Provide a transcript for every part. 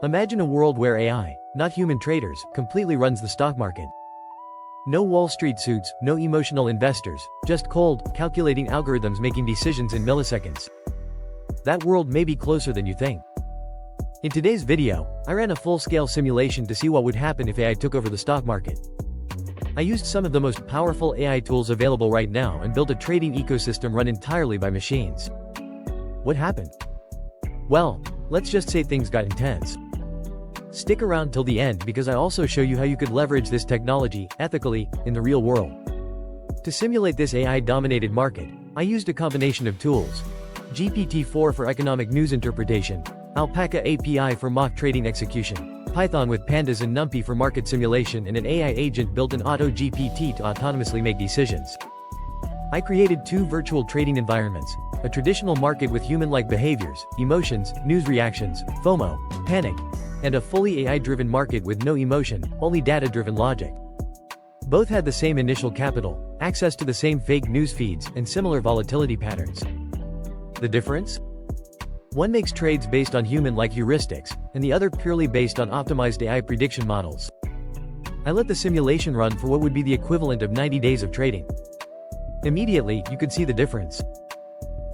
Imagine a world where AI, not human traders, completely runs the stock market. No Wall Street suits, no emotional investors, just cold, calculating algorithms making decisions in milliseconds. That world may be closer than you think. In today's video, I ran a full-scale simulation to see what would happen if AI took over the stock market. I used some of the most powerful AI tools available right now and built a trading ecosystem run entirely by machines. What happened? Well, let's just say things got intense. Stick around till the end because I also show you how you could leverage this technology, ethically, in the real world. To simulate this AI-dominated market, I used a combination of tools. GPT-4 for economic news interpretation, Alpaca API for mock trading execution, Python with Pandas and NumPy for market simulation, and an AI agent built in Auto-GPT to autonomously make decisions. I created two virtual trading environments, a traditional market with human-like behaviors, emotions, news reactions, FOMO, panic, and a fully AI-driven market with no emotion, only data-driven logic. Both had the same initial capital, access to the same fake news feeds, and similar volatility patterns. The difference? One makes trades based on human-like heuristics, and the other purely based on optimized AI prediction models. I let the simulation run for what would be the equivalent of 90 days of trading. Immediately, you could see the difference.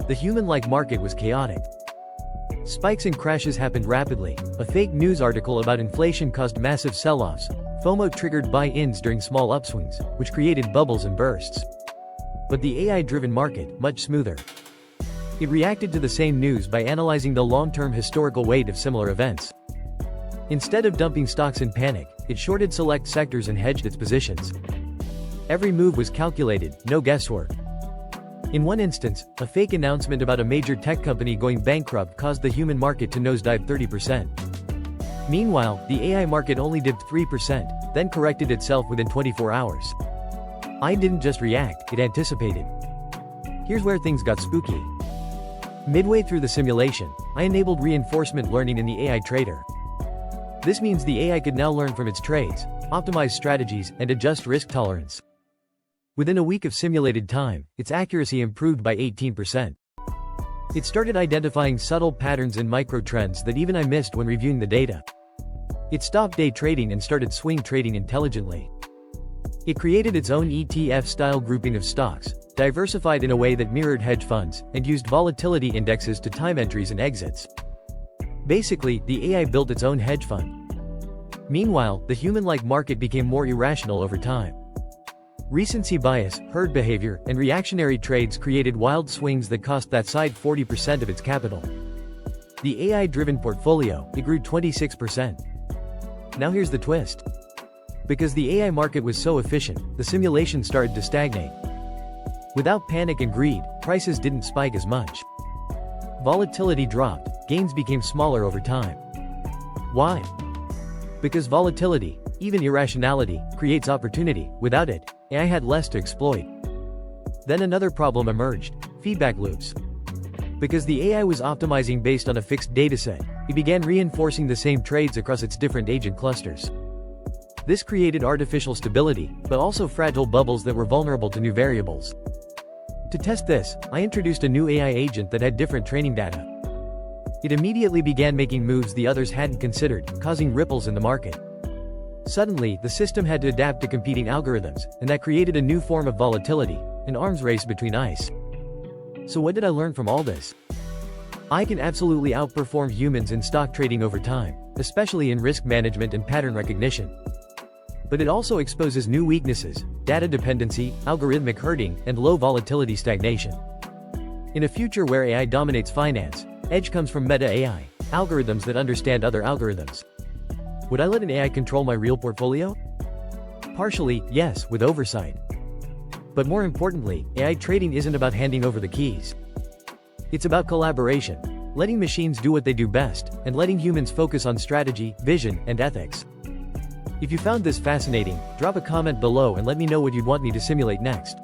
The human-like market was chaotic. Spikes and crashes happened rapidly. A fake news article about inflation caused massive sell-offs. FOMO triggered buy-ins during small upswings, which created bubbles and bursts. But the AI-driven market, much smoother. It reacted to the same news by analyzing the long-term historical weight of similar events. Instead of dumping stocks in panic, it shorted select sectors and hedged its positions. Every move was calculated, no guesswork. In one instance, a fake announcement about a major tech company going bankrupt caused the human market to nosedive 30%. Meanwhile, the AI market only dipped 3%, then corrected itself within 24 hours. I didn't just react, it anticipated. Here's where things got spooky. Midway through the simulation, I enabled reinforcement learning in the AI trader. This means the AI could now learn from its trades, optimize strategies, and adjust risk tolerance. Within a week of simulated time, its accuracy improved by 18%. It started identifying subtle patterns and micro-trends that even I missed when reviewing the data. It stopped day trading and started swing trading intelligently. It created its own ETF-style grouping of stocks, diversified in a way that mirrored hedge funds, and used volatility indexes to time entries and exits. Basically, the AI built its own hedge fund. Meanwhile, the human-like market became more irrational over time. Recency bias, herd behavior, and reactionary trades created wild swings that cost that side 40% of its capital. The AI-driven portfolio, it grew 26%. Now here's the twist. Because the AI market was so efficient, the simulation started to stagnate. Without panic and greed, prices didn't spike as much. Volatility dropped, gains became smaller over time. Why? Because volatility, even irrationality, creates opportunity. Without it, AI had less to exploit. Then another problem emerged: feedback loops. Because the AI was optimizing based on a fixed dataset, it began reinforcing the same trades across its different agent clusters. This created artificial stability, but also fragile bubbles that were vulnerable to new variables. To test this, I introduced a new AI agent that had different training data. It immediately began making moves the others hadn't considered, causing ripples in the market. Suddenly, the system had to adapt to competing algorithms, and that created a new form of volatility, an arms race between ICE. So what did I learn from all this? I can absolutely outperform humans in stock trading over time, especially in risk management and pattern recognition. But it also exposes new weaknesses: data dependency, algorithmic herding, and low volatility stagnation. In a future where AI dominates finance, edge comes from meta AI, algorithms that understand other algorithms. Would I let an AI control my real portfolio? Partially, yes, with oversight. But more importantly, AI trading isn't about handing over the keys. It's about collaboration, letting machines do what they do best, and letting humans focus on strategy, vision, and ethics. If you found this fascinating, drop a comment below and let me know what you'd want me to simulate next.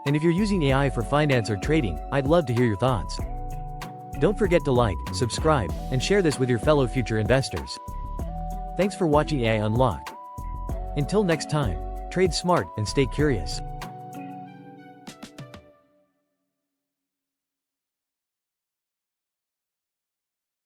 And if you're using AI for finance or trading, I'd love to hear your thoughts. Don't forget to like, subscribe, and share this with your fellow future investors. Thanks for watching AI Unlocked. Until next time, trade smart and stay curious.